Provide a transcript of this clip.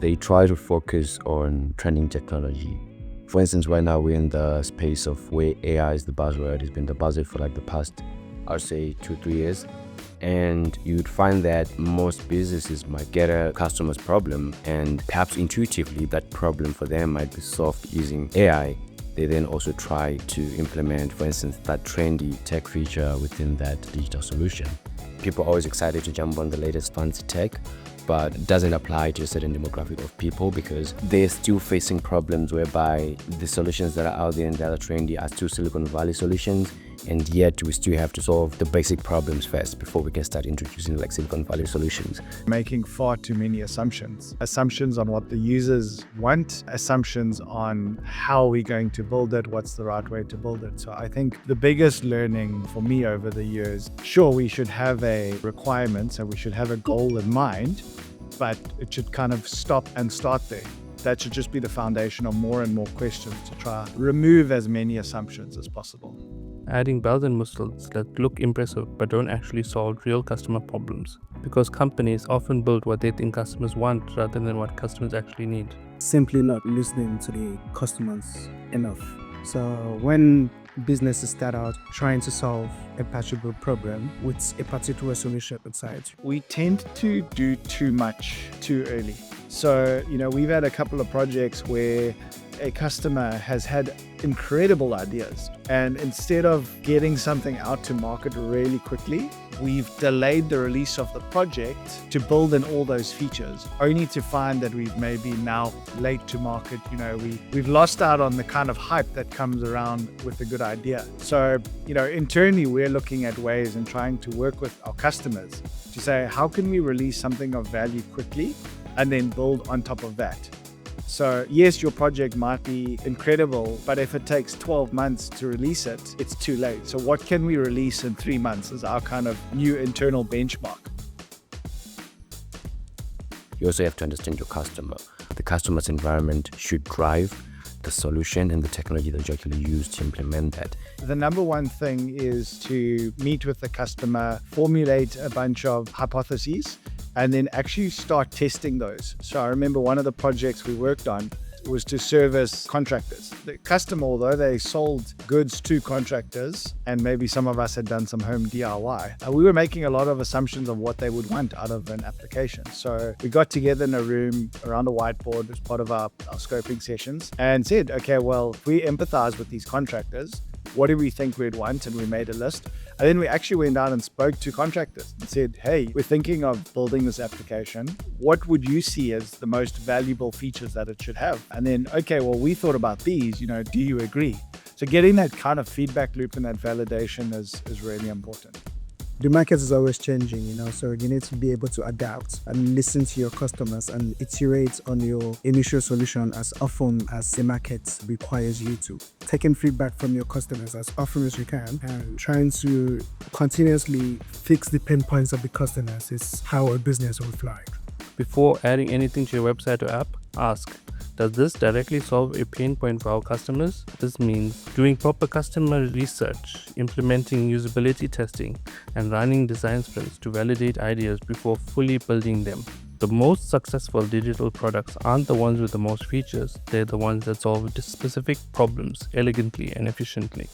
they try to focus on trending technology. For instance, right now we're in the space of where AI is the buzzword. It's been the buzzword for like the past, I'd say 2-3 years. And you'd find that most businesses might get a customer's problem, and perhaps intuitively that problem for them might be solved using AI. They then also try to implement, for instance, that trendy tech feature within that digital solution. People are always excited to jump on the latest fancy tech, but it doesn't apply to a certain demographic of people because they're still facing problems whereby the solutions that are out there and that are trendy are still Silicon Valley solutions, and yet we still have to solve the basic problems first before we can start introducing like Silicon Valley solutions. Making far too many assumptions on what the users want, assumptions on how we're going to build it, what's the right way to build it. So I think the biggest learning for me over the years, sure, we should have a requirement, so we should have a goal in mind, but it should kind of stop and start there. That should just be the foundation of more and more questions to try remove as many assumptions as possible. Adding bells and whistles that look impressive but don't actually solve real customer problems, because companies often build what they think customers want rather than what customers actually need. Simply not listening to the customers enough. So when businesses start out trying to solve a patchable problem with a particular solution inside, we tend to do too much too early. So, we've had a couple of projects where a customer has had incredible ideas, and instead of getting something out to market really quickly, we've delayed the release of the project to build in all those features, only to find that we've maybe now late to market. We've lost out on the kind of hype that comes around with a good idea. So, internally we're looking at ways and trying to work with our customers to say, how can we release something of value quickly and then build on top of that? So yes, your project might be incredible, but if it takes 12 months to release it, it's too late. So what can we release in 3 months is our kind of new internal benchmark. You also have to understand your customer. The customer's environment should drive the solution and the technology that you actually use to implement that. The number one thing is to meet with the customer, formulate a bunch of hypotheses, and then actually start testing those. So I remember one of the projects we worked on was to service contractors. The customer, although they sold goods to contractors, and maybe some of us had done some home DIY, we were making a lot of assumptions of what they would want out of an application. So we got together in a room around a whiteboard as part of our scoping sessions and said, okay, well, if we empathize with these contractors, what do we think we'd want? And we made a list. And then we actually went out and spoke to contractors and said, hey, we're thinking of building this application. What would you see as the most valuable features that it should have? And then, okay, well, we thought about these, do you agree? So getting that kind of feedback loop and that validation is really important. the market is always changing, so you need to be able to adapt and listen to your customers and iterate on your initial solution as often as the market requires you to. Taking feedback from your customers as often as you can and trying to continuously fix the pain points of the customers is how a business will thrive. Before adding anything to your website or app, ask, does this directly solve a pain point for our customers? This means doing proper customer research, implementing usability testing, and running design sprints to validate ideas before fully building them. The most successful digital products aren't the ones with the most features, they're the ones that solve specific problems elegantly and efficiently.